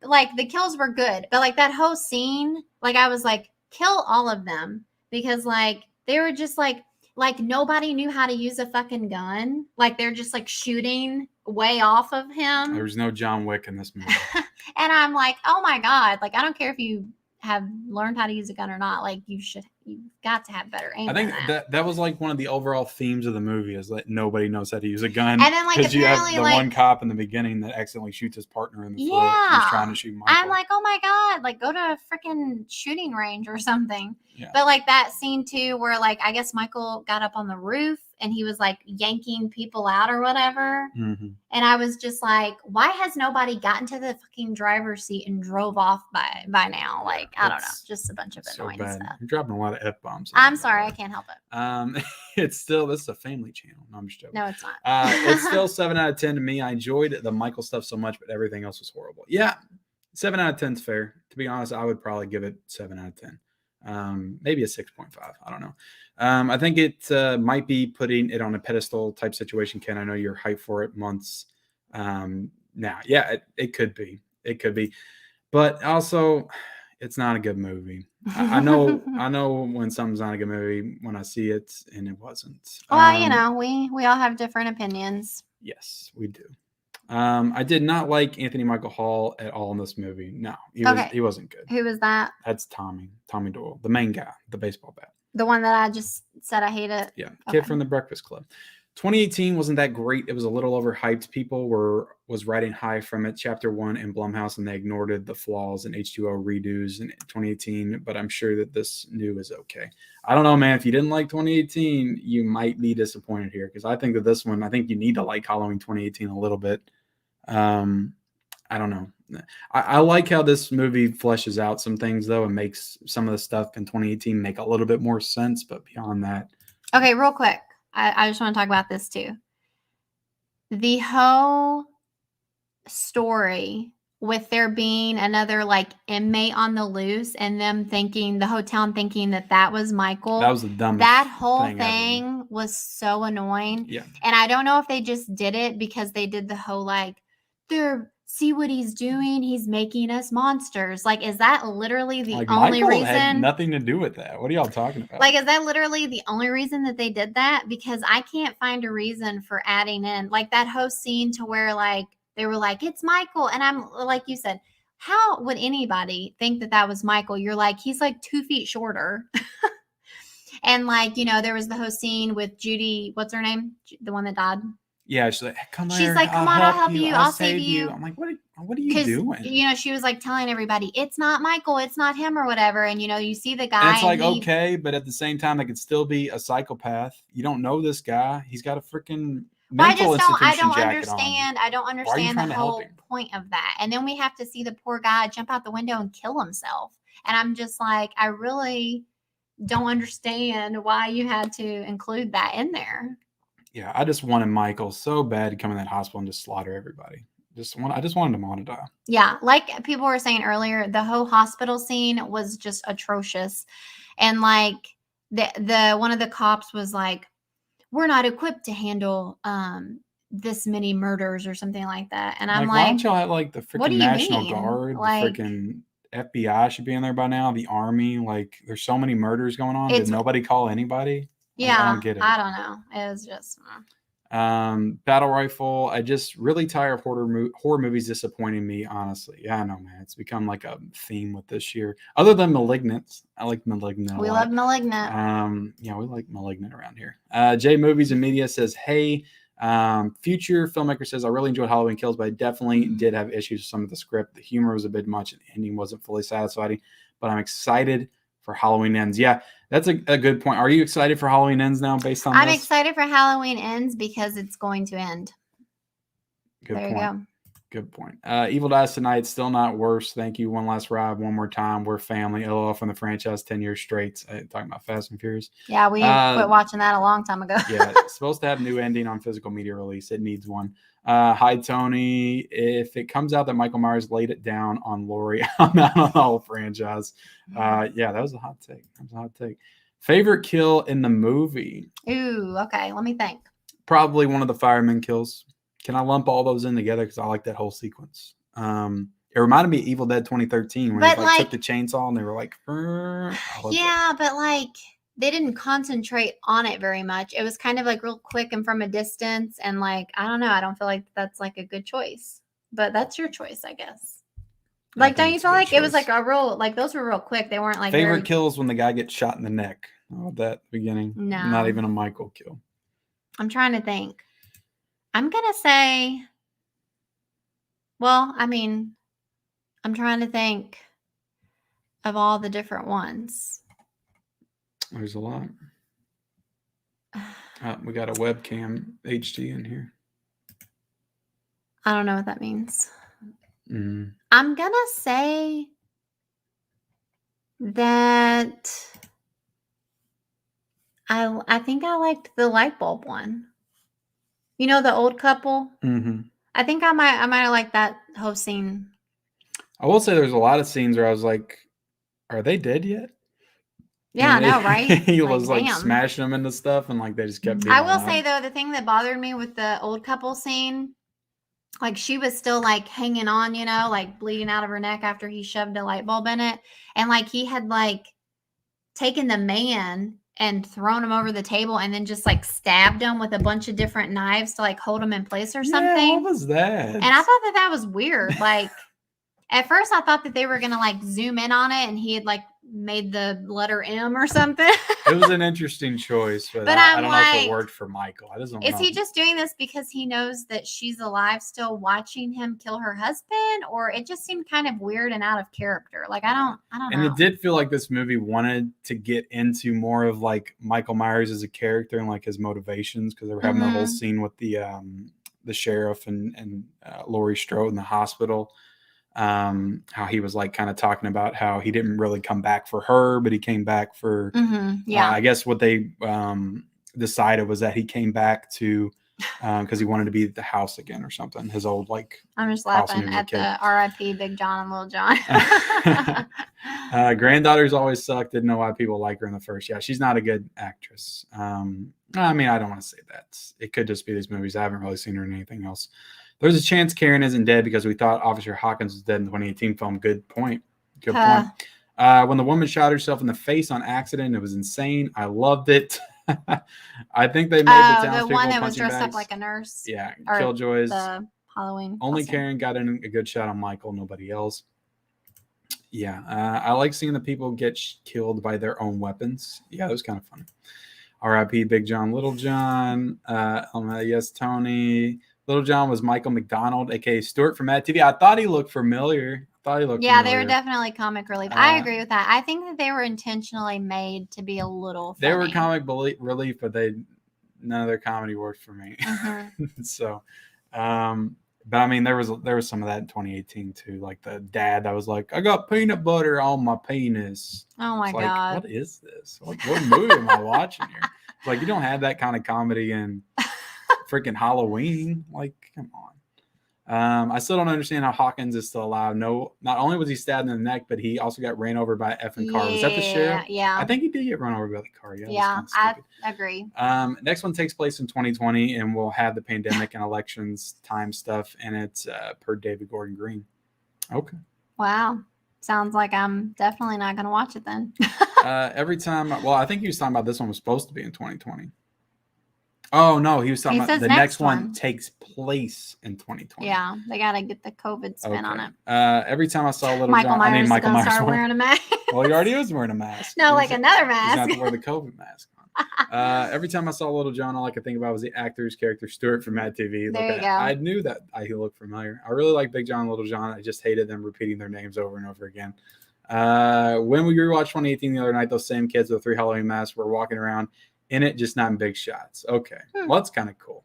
The kills were good, but that whole scene, I was kill all of them, because they were just nobody knew how to use a fucking gun. They're just shooting way off of him. There was no John Wick in this movie. And I'm oh my God, I don't care if you have learned how to use a gun or not. You've got to have better aim. I think that was one of the overall themes of the movie, is that nobody knows how to use a gun. And then because you have the one cop in the beginning that accidentally shoots his partner in the foot. He's trying to shoot Michael. I'm oh my God, go to a freaking shooting range or something. Yeah. But that scene too, where I guess Michael got up on the roof and he was yanking people out or whatever. Mm-hmm. And I was just why has nobody gotten to the fucking driver's seat and drove off by now? I don't know, just a bunch of annoying stuff. You're dropping a lot of F-bombs. I'm sorry, I can't help it. It's still, this is a family channel. No, I'm just joking. No, it's not. It's still 7 out of 10 to me. I enjoyed the Michael stuff so much, but everything else was horrible. Yeah, 7 out of 10 is fair. To be honest, I would probably give it 7 out of 10. Maybe a 6.5. I don't know. I think it might be putting it on a pedestal type situation. Ken, I know you're hyped for it months now. Yeah, it could be. It could be. But also, it's not a good movie. I know when something's not a good movie when I see it, and it wasn't. Well, we all have different opinions. Yes, we do. I did not like Anthony Michael Hall at all in this movie. No, he wasn't good. Who was that? That's Tommy Doyle, the main guy, the baseball bat. The one that I just said I hate it? Yeah, kid from the Breakfast Club. 2018 wasn't that great. It was a little overhyped. People was riding high from it. Chapter 1 in Blumhouse, and they ignored the flaws and H2O redos in 2018. But I'm sure that this new is okay. I don't know, man. If you didn't like 2018, you might be disappointed here, because I think that this one, I think you need to like Halloween 2018 a little bit. I don't know. I like how this movie fleshes out some things, though, and makes some of the stuff in 2018 make a little bit more sense. But beyond that. Okay, real quick. I just want to talk about this too. The whole story with there being another like inmate on the loose and them thinking, the hotel thinking that was Michael. That was the dumbest. That whole thing was so annoying. Yeah. And I don't know if they just did it because they did the whole like, see what he's doing. He's making us monsters. Like, is that literally the only Michael reason? Had nothing to do with that. What are y'all talking about? Like, is that literally the only reason that they did that? Because I can't find a reason for adding in like that whole scene to where like they were like, it's Michael. And I'm like you said, how would anybody think that was Michael? You're like, he's like 2 feet shorter. And like, there was the whole scene with Judy. What's her name? The one that died. Yeah, she's like, come on. She's like, come on, I'll help you. I'll save you. I'm like, what are you doing? She was like telling everybody, it's not Michael, it's not him or whatever. And, you see the guy. And it's like, okay, but at the same time, it could still be a psychopath. You don't know this guy. He's got a freaking mental institution jacket on. I don't understand the whole point of that. And then we have to see the poor guy jump out the window and kill himself. And I'm just like, I really don't understand why you had to include that in there. Yeah, I just wanted Michael so bad to come in that hospital and just slaughter everybody. I just wanted him on to die. Yeah, like people were saying earlier, the whole hospital scene was just atrocious. And like the one of the cops was like, we're not equipped to handle this many murders or something like that. And I'm like, why don't y'all have like the freaking National Guard, like, the freaking FBI should be in there by now, the Army? Like, there's so many murders going on. Did nobody call anybody? Yeah, I don't get it. I don't know. It was just Battle Rifle. I just really tired of horror movies disappointing me, honestly. Yeah, I know, man. It's become like a theme with this year. Other than Malignant. I like Malignant. We love Malignant. Yeah, we like Malignant around here. J Movies and Media says, hey, future filmmaker says, I really enjoyed Halloween Kills, but I definitely did have issues with some of the script. The humor was a bit much and the ending wasn't fully satisfying, but I'm excited for Halloween Ends. Yeah, that's a good point. Are you excited for Halloween Ends now based on this? I'm excited for Halloween Ends because it's going to end. Good point. You go. Good point. Evil Dies Tonight, still not worse. Thank you. One last ride, one more time. We're family. LOL from the franchise, 10 years straight. Talking about Fast and Furious. Yeah, we quit watching that a long time ago. Yeah, it's supposed to have a new ending on physical media release. It needs one. Hi, Tony. If it comes out that Michael Myers laid it down on Laurie, I'm out on the whole franchise. Yeah, that was a hot take. Favorite kill in the movie? Ooh, okay. Let me think. Probably one of the firemen kills. Can I lump all those in together? Because I like that whole sequence. It reminded me of Evil Dead 2013 when they took the chainsaw and they were like, yeah, but like they didn't concentrate on it very much. It was kind of like real quick and from a distance. And like, I don't know. I don't feel like that's like a good choice, but that's your choice, I guess. Like, don't you feel like it was like a real, like those were real quick. They weren't like favorite kills when the guy gets shot in the neck. Oh, that beginning. No, not even a Michael kill. I'm trying to think. I'm going to say, well, I mean, I'm trying to think of all the different ones. There's a lot. We got a webcam HD in here. I don't know what that means. Mm. I'm going to say that I think I liked the light bulb one. You know, the old couple? Mm-hmm. I think I might have liked that whole scene. I will say there's a lot of scenes where I was like, are they dead yet? Yeah, I know, right? He was like smashing them into stuff and like they just kept being I will say though, the thing that bothered me with the old couple scene like she was still like hanging on, like bleeding out of her neck after he shoved a light bulb in it. And like he had like taken the man and thrown him over the table and then just like stabbed him with a bunch of different knives to like hold him in place or something. Yeah, what was that? And I thought that was weird. Like at first I thought that they were going to like zoom in on it and he had like made the letter M or something. It was an interesting choice, but I don't know if it worked for Michael. I just don't know. Is he just doing this because he knows that she's alive still watching him kill her husband? Or it just seemed kind of weird and out of character. Like, I don't know. And it did feel like this movie wanted to get into more of like Michael Myers as a character and like his motivations, because they were having the whole scene with the sheriff and Laurie Strode in the hospital. How he was like kind of talking about how he didn't really come back for her, but he came back for, I guess what they decided was that he came back to, because he wanted to be at the house again or something. His old like. I'm just laughing at the R.I.P. Big John and Little John. Granddaughters always suck. Didn't know why people like her in the first. Yeah, she's not a good actress. I mean, I don't want to say that. It could just be these movies. I haven't really seen her in anything else. There's a chance Karen isn't dead because we thought Officer Hawkins was dead in the 2018 film. Good point. Good point. When the woman shot herself in the face on accident, it was insane. I loved it. I think they made the townspeople the one that was punching dressed bags. up like a nurse. Yeah, Killjoys. The Halloween. Only costume. Karen got in a good shot on Michael, nobody else. Yeah, I like seeing the people get killed by their own weapons. Yeah, that was kind of funny. R.I.P. Big John, Little John. Yes, Tony. Little John was Michael McDonald, a.k.a. Stuart from Mad TV. I thought he looked familiar. They were definitely comic relief. I agree with that. I think that they were intentionally made to be a little funny. They were comic relief, but none of their comedy worked for me. So, but I mean, there was some of that in 2018 too. Like the dad that was like, "I got peanut butter on my penis." Oh my God! What is this? What movie am I watching here? It's like you don't have that kind of comedy in freaking Halloween. Like, come on. I still don't understand how Hawkins is still alive. No, not only was he stabbed in the neck, but he also got ran over by an effing car. Was that the sheriff? Yeah. I think he did get run over by the car. Yeah, I agree. Next one takes place in 2020, and we'll have the pandemic and elections time stuff, and it's per David Gordon Green. Okay. Wow. Sounds like I'm definitely not going to watch it then. Every time, I think he was talking about this one was supposed to be in 2020. Oh, no, he was talking about the next one takes place in 2020. Yeah, they got to get the COVID spin on it. Every time I saw Little Michael John, Myers Michael Myers start wearing a mask. Well, he already is wearing a mask. No, like another mask. He's not wearing the COVID mask on. Every time I saw Little John, all I could think about was the actor's character, Stuart from Mad TV. There you go. I knew that he looked familiar. I really like Big John and Little John. I just hated them repeating their names over and over again. When we rewatched 2018 the other night, those same kids with 3 Halloween masks were walking around in it, just not in big shots. Okay. Well, that's kind of cool.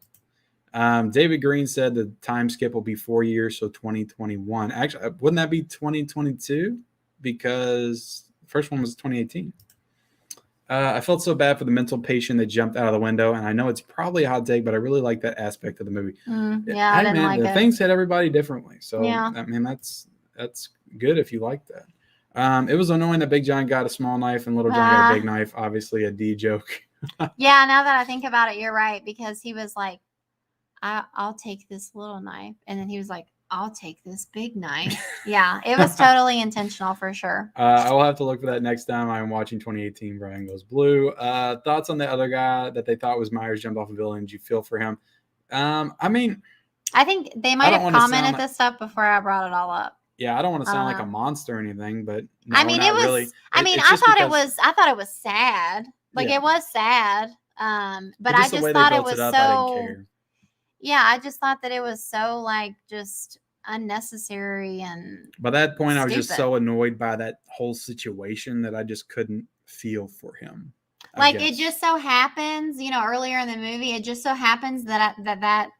David Green said the time skip will be 4 years, so 2021. Actually, wouldn't that be 2022? Because the first one was 2018. I felt so bad for the mental patient that jumped out of the window, and I know it's probably a hot take, but I really like that aspect of the movie. Yeah, I didn't like it. Things hit everybody differently, so I mean that's good if you like that. It was annoying that Big John got a small knife and Little John got a big knife. Obviously, a D joke. Yeah, now that I think about it, you're right, because he was like, I'll take this little knife, and then he was like, I'll take this big knife. Yeah, it was totally intentional for sure. I will have to look for that next time I'm watching 2018 Brian Goes Blue. Thoughts on the other guy that they thought was Myers jumped off a building? Did you feel for him? I mean, I think they might have commented this stuff before I brought it all up. Yeah, I don't want to sound like a monster or anything, but no, I mean, it was really. I thought it was sad. Like it was sad. But I just thought it was so. Yeah, I just thought that it was so like just unnecessary and. By that point, I was just so annoyed by that whole situation that I just couldn't feel for him. Like it just so happens, earlier in the movie, it just so happens that that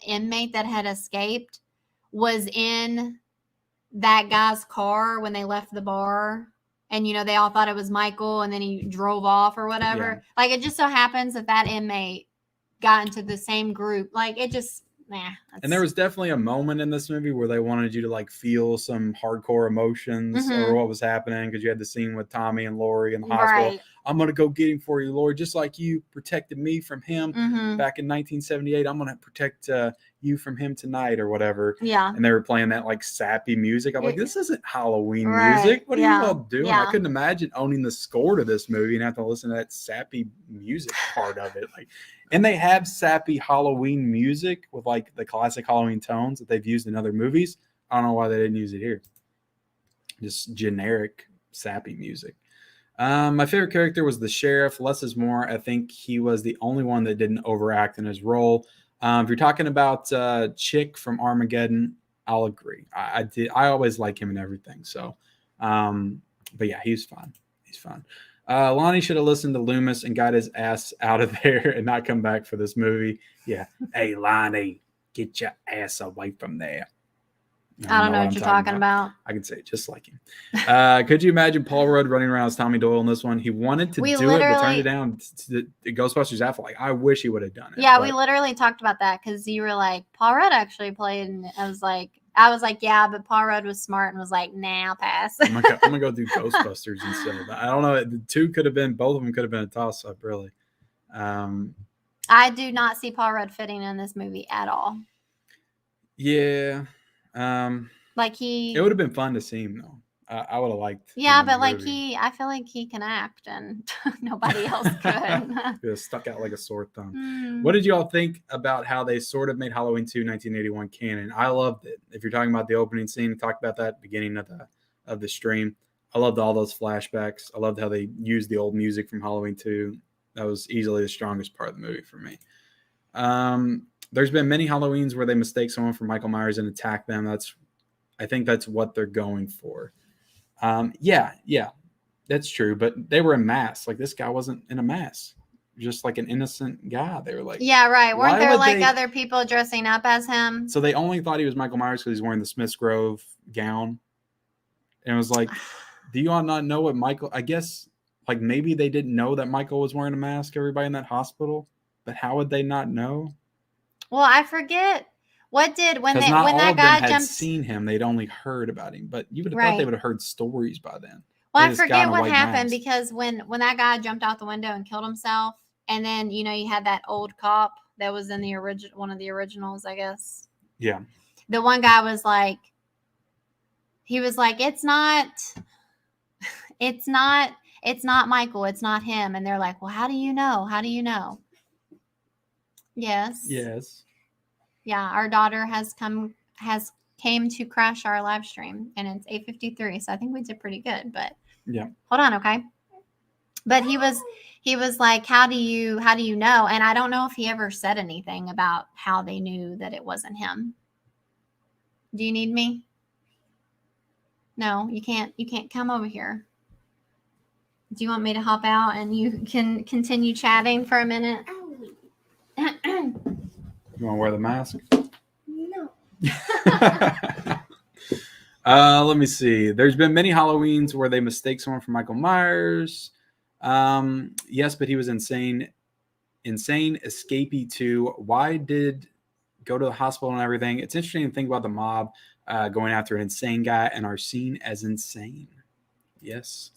inmate that had escaped was in that guy's car when they left the bar. And, they all thought it was Michael, and then he drove off or whatever. Yeah. Like, it just so happens that inmate got into the same group. Like, it just, And there was definitely a moment in this movie where they wanted you to, like, feel some hardcore emotions or what was happening, because you had the scene with Tommy and Lori in the hospital. Right. I'm going to go get him for you, Lori, just like you protected me from him back in 1978. I'm going to protect You from Him Tonight or whatever. Yeah. And they were playing that like sappy music. I'm like, this isn't Halloween music. What are you all doing? Yeah. I couldn't imagine owning the score to this movie and have to listen to that sappy music part of it. Like, and they have sappy Halloween music with like the classic Halloween tones that they've used in other movies. I don't know why they didn't use it here. Just generic sappy music. My favorite character was the sheriff. Less is more. I think he was the only one that didn't overact in his role. If you're talking about Chick from Armageddon, I'll agree. I always like him and everything. So, but yeah, he's fun. He's fun. Lonnie should have listened to Loomis and got his ass out of there and not come back for this movie. Yeah. Hey, Lonnie, get your ass away from there. I don't know what you're talking about. I can say it just like him. Could you imagine Paul Rudd running around as Tommy Doyle in this one? He wanted to do it, but turned it down to the Ghostbusters after. Like, I wish he would have done it. Yeah, we literally talked about that because you were like, Paul Rudd actually played, and I was like, yeah, but Paul Rudd was smart and was like, nah, I'll pass. I'm gonna go do Ghostbusters instead of that. I don't know. The two could have been, both of them could have been a toss up, really. I do not see Paul Rudd fitting in this movie at all. Yeah. Like it would have been fun to see him though. I would have liked. Yeah, but like I feel like he can act, and nobody else could. Stuck out like a sore thumb. What did you all think about how they sort of made Halloween 2 1981 canon? I loved it. If you're talking about the opening scene, we talked about that at the beginning of the stream. I loved all those flashbacks. I loved how they used the old music from Halloween 2. That was easily the strongest part of the movie for me. There's been many Halloweens where they mistake someone for Michael Myers and attack them. I think that's what they're going for. Yeah, that's true. But they were in masks. Like, this guy wasn't in a mask. Just like an innocent guy. They were like, yeah, right. Weren't there like other people dressing up as him? So they only thought he was Michael Myers because he's wearing the Smiths Grove gown. And it was like, do you all not know what Michael? I guess like maybe they didn't know that Michael was wearing a mask. Everybody in that hospital, but how would they not know? Well, I forget. What did when that guy had seen him, they'd only heard about him. But you would have thought they would have heard stories by then. Well, I forget what happened because when that guy jumped out the window and killed himself, and then you had that old cop that was in the one of the originals, I guess. Yeah. The one guy was like, it's not Michael, it's not him, and they're like, well, how do you know? How do you know? Yes. Yeah, our daughter came to crash our live stream, and it's 8:53, so I think we did pretty good. But yeah, hold on, okay. But he was like, how do you know? And I don't know if he ever said anything about how they knew that it wasn't him. Do you need me? No, you can't. You can't come over here. Do you want me to hop out and you can continue chatting for a minute? You want to wear the mask? No. Let me see. There's been many Halloweens where they mistake someone for Michael Myers. Yes, but he was insane. Insane escapee too. Why did go to the hospital and everything? It's interesting to think about the mob going after an insane guy and are seen as insane. Yes.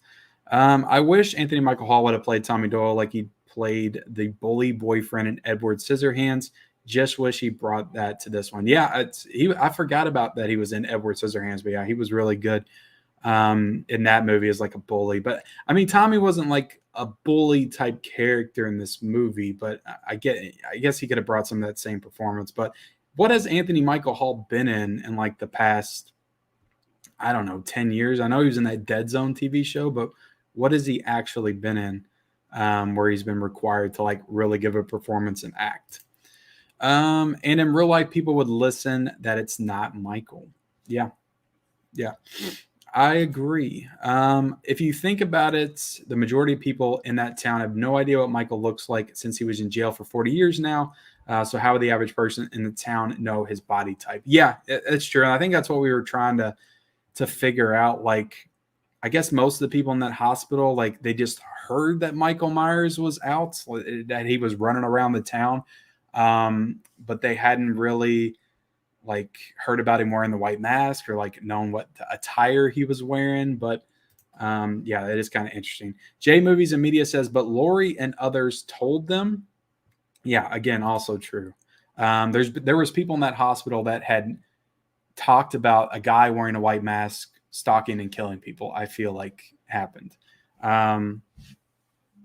I wish Anthony Michael Hall would have played Tommy Doyle like he played the bully boyfriend in Edward Scissorhands. Just wish he brought that to this one. Yeah, I forgot about that he was in Edward Scissorhands, but yeah, he was really good in that movie as like a bully. But I mean, Tommy wasn't like a bully type character in this movie, but I guess he could have brought some of that same performance. But what has Anthony Michael Hall been in like the past, I don't know, 10 years? I know he was in that Dead Zone TV show, but what has he actually been in where he's been required to like really give a performance and act? And in real life, people would listen that it's not Michael. Yeah. I agree. If you think about it, the majority of people in that town have no idea what Michael looks like since he was in jail for 40 years now. So how would the average person in the town know his body type? Yeah, it's true. And I think that's what we were trying to figure out. Like, I guess most of the people in that hospital, like they just heard that Michael Myers was out, that he was running around the town. But they hadn't really like heard about him wearing the white mask or like known what attire he was wearing. But yeah, it is kind of interesting. J Movies and Media says, but Lori and others told them. Yeah, again, also true. There was people in that hospital that had talked about a guy wearing a white mask stalking and killing people. I feel like happened. Okay, I'm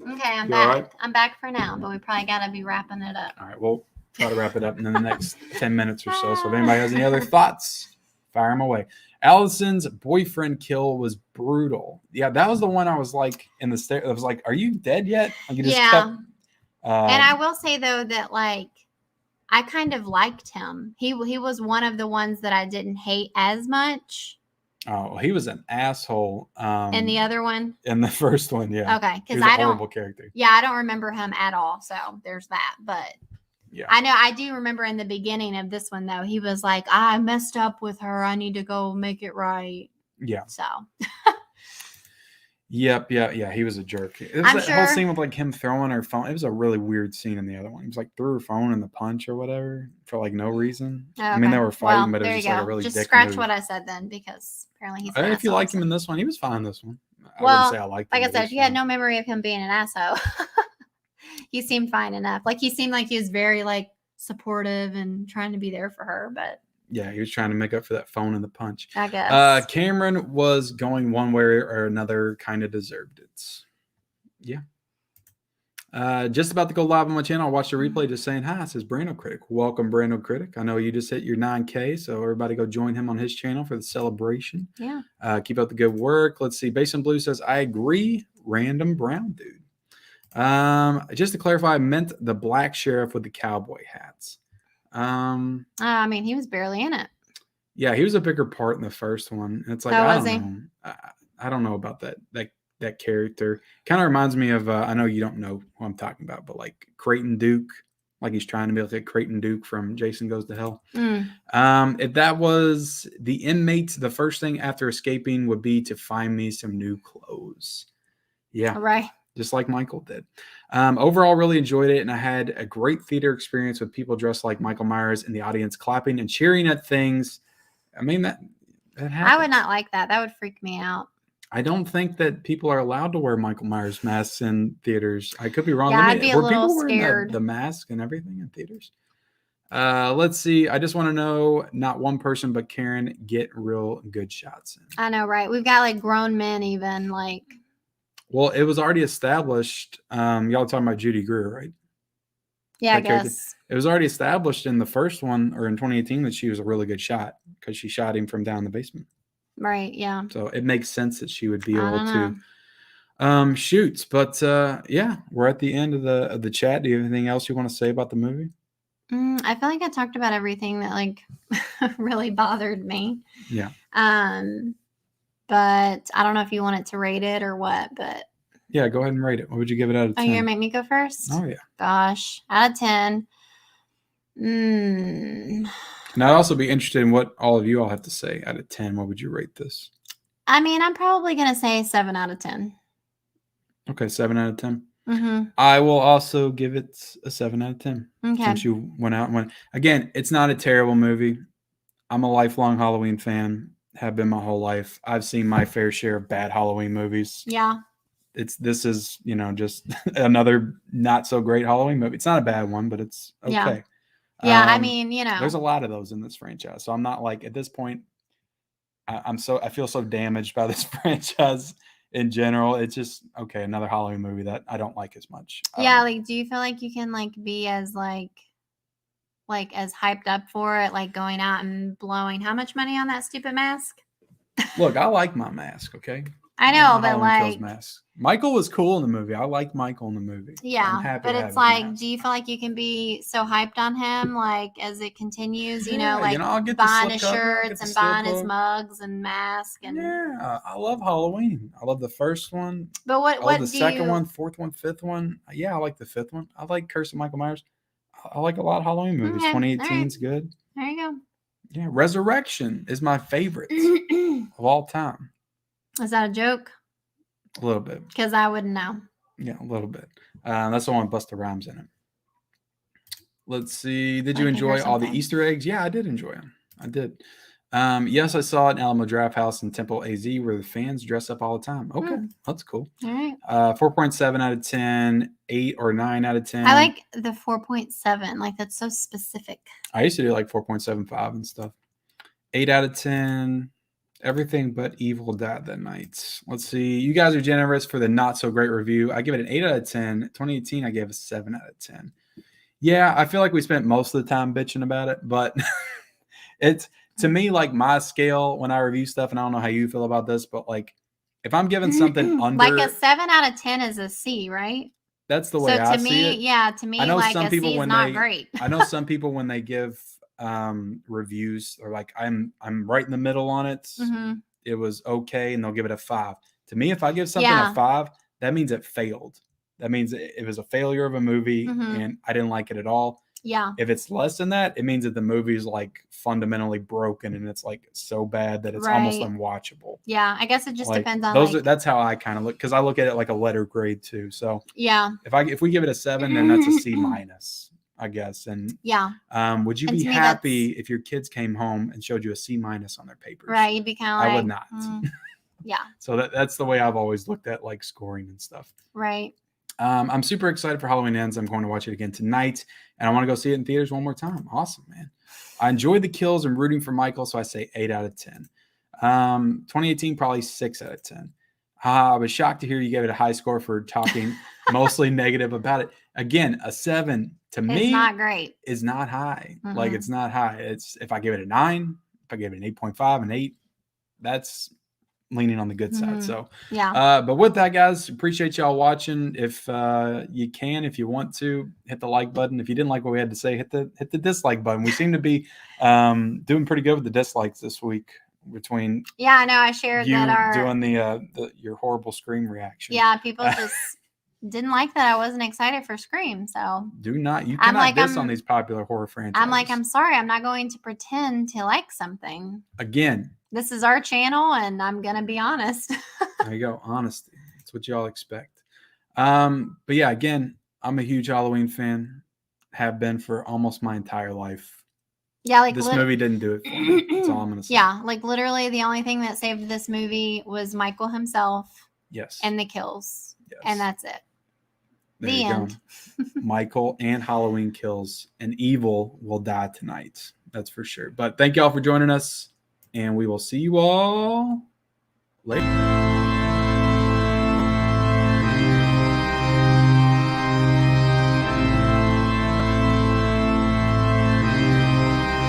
You all back. right? I'm back for now, but we probably got to be wrapping it up. All right, we'll try to wrap it up in the next 10 minutes or so. So if anybody has any other thoughts, fire them away. Allison's boyfriend kill was brutal. Yeah, that was the one I was like in the stair. I was like, "Are you dead yet?" Like, you just kept. And I will say though that like I kind of liked him. He was one of the ones that I didn't hate as much. Oh, he was an asshole. And the other one? In the first one, yeah. Okay, because I don't. Horrible character. Yeah, I don't remember him at all. So there's that. But yeah, I know I do remember in the beginning of this one though. He was like, "I messed up with her. I need to go make it right." Yeah. So. Yep, yeah. He was a jerk. It was whole scene with like him throwing her phone. It was a really weird scene in the other one. He was like threw her phone in the punch or whatever for like no reason. Okay. I mean, they were fighting, but it was just like a really just scratch move. What I said then because apparently he's. If you like him in this one, he was fine in this one. I wouldn't say I liked him. Like I said, you had no memory of him being an asshole. He seemed fine enough. Like he seemed like he was very like supportive and trying to be there for her, but. Yeah, he was trying to make up for that phone in the punch. I guess. Cameron was going one way or another, kind of deserved it. Yeah. Just about to go live on my channel. I watched the replay just saying hi. It says Brando Critic. Welcome, Brando Critic. I know you just hit your 9K, so everybody go join him on his channel for the celebration. Yeah. Keep up the good work. Let's see. Basin Blue says, I agree. Random brown dude. Just to clarify, I meant the black sheriff with the cowboy hats. I mean, he was barely in it. Yeah, he was a bigger part in the first one. It's like I don't know about that character. Kind of reminds me of I know you don't know who I'm talking about, but like Creighton Duke, like he's trying to be like a Creighton Duke from Jason Goes to Hell. If that was the inmates, the first thing after escaping would be to find me some new clothes. Yeah, right. Just like Michael did. Overall, really enjoyed it, and I had a great theater experience with people dressed like Michael Myers in the audience clapping and cheering at things. I mean, that happens. I would not like that. That would freak me out. I don't think that people are allowed to wear Michael Myers masks in theaters. I could be wrong. Yeah, I'd be a little scared. The mask and everything in theaters? Let's see. I just want to know, not one person, but Karen, get real good shots in. I know, right? We've got like grown men even like. Well, it was already established. Y'all talking about Judy Greer, right? Yeah, I guess. It was already established in the first one, or in 2018, that she was a really good shot because she shot him from down the basement. Right, yeah. So it makes sense that she would be able to shoot. But yeah, we're at the end of the chat. Do you have anything else you want to say about the movie? I feel like I talked about everything that like really bothered me. Yeah. But I don't know if you wanted to rate it or what, but yeah, go ahead and rate it. What would you give it out of 10? Oh, you're gonna make me go first? Oh yeah. Gosh, out of 10. And I'd also be interested in what all of you all have to say. Out of 10, what would you rate this? I mean, I'm probably gonna say 7 out of 10. Okay, 7 out of 10. Mm-hmm. I will also give it a 7 out of 10. Okay. Since you went out and went again, it's not a terrible movie. I'm a lifelong Halloween fan. Have been my whole life. I've seen my fair share of bad Halloween movies. Yeah. This is, just another not so great Halloween movie. It's not a bad one, but it's okay. Yeah, I mean, there's a lot of those in this franchise. So I'm not like at this point, I feel so damaged by this franchise in general. It's just okay, another Halloween movie that I don't like as much. Yeah, like do you feel like you can like be as like as hyped up for it, like going out and blowing how much money on that stupid mask? Look, I like my mask, okay? I know, but like Michael was cool in the movie. I liked Michael in the movie. Yeah, but it's like, do you feel like you can be so hyped on him, like as it continues? I'll get buying his shirts and buying his mugs and mask and. Yeah, I love Halloween. I love the first one. But what the second one, fourth one, fifth one? Yeah, I like the fifth one. I like Curse of Michael Myers. I like a lot of Halloween movies. Okay. 2018's good. There you go. Yeah, Resurrection is my favorite of all time. Is that a joke? A little bit. Because I wouldn't know. Yeah, a little bit. That's the one with Busta Rhymes in it. Let's see. Did you enjoy all the Easter eggs? Yeah, I did enjoy them. I did. Yes, I saw it in Alamo Draft House in Temple, AZ, where the fans dress up all the time. Okay, that's cool. All right. 4.7 out of 10, 8 or 9 out of 10. I like the 4.7. Like, that's so specific. I used to do like 4.75 and stuff. 8 out of 10. Everything but Evil died that night. Let's see. You guys are generous for the not so great review. I give it an 8 out of 10. 2018, I gave a 7 out of 10. Yeah, I feel like we spent most of the time bitching about it, but it's, to me, like my scale when I review stuff, and I don't know how you feel about this, but like if I'm giving something under, like a 7 out of 10 is a C, right? That's the way I see it. Yeah, to me, I know like some a people C is when not they, great. I know some people when they give reviews, or like I'm right in the middle on it. Mm-hmm. It was okay, and they'll give it a 5. To me, if I give something Yeah. a 5, that means it failed. That means it was a failure of a movie, and I didn't like it at all. Yeah. If it's less than that, it means that the movie's like fundamentally broken, and it's like so bad that it's almost unwatchable. Yeah, I guess it just like, depends on those. like, That's how I kind of look, because I look at it like a letter grade too. So yeah, if we give it a 7, then that's a C minus, I guess. And yeah, would you be happy if your kids came home and showed you a C minus on their papers? Right, you'd be kind of like, I would not. Yeah. So that's the way I've always looked at like scoring and stuff. Right. I'm super excited for Halloween Ends. I'm going to watch it again tonight, and I want to go see it in theaters one more time. Awesome, man. I enjoyed the kills. I'm rooting for Michael, so I say 8 out of 10. 2018, probably 6 out of 10. I was shocked to hear you gave it a high score for talking mostly negative about it. Again, a 7 to me is not great. Is not high. Like, it's not high. It's, if I give it a 9, if I give it an 8.5, an 8, that's leaning on the good side. So yeah. But with that, guys, appreciate y'all watching. If you can, if you want to, hit the like button. If you didn't like what we had to say, hit the dislike button. We seem to be doing pretty good with the dislikes this week. Between I know I shared you that doing your horrible Scream reaction. Yeah, people just didn't like that I wasn't excited for Scream. So you cannot diss on these popular horror franchises. I'm like, I'm sorry, I'm not going to pretend to like something. Again, this is our channel, and I'm gonna be honest. There you go, honesty. That's what y'all expect. But yeah, again, I'm a huge Halloween fan. Have been for almost my entire life. Yeah, like this movie didn't do it for me. That's all I'm gonna say. Yeah, like literally the only thing that saved this movie was Michael himself. Yes. And the kills. Yes. And that's it. There the end. Michael and Halloween kills, and evil will die tonight. That's for sure. But thank y'all for joining us, and we will see you all later.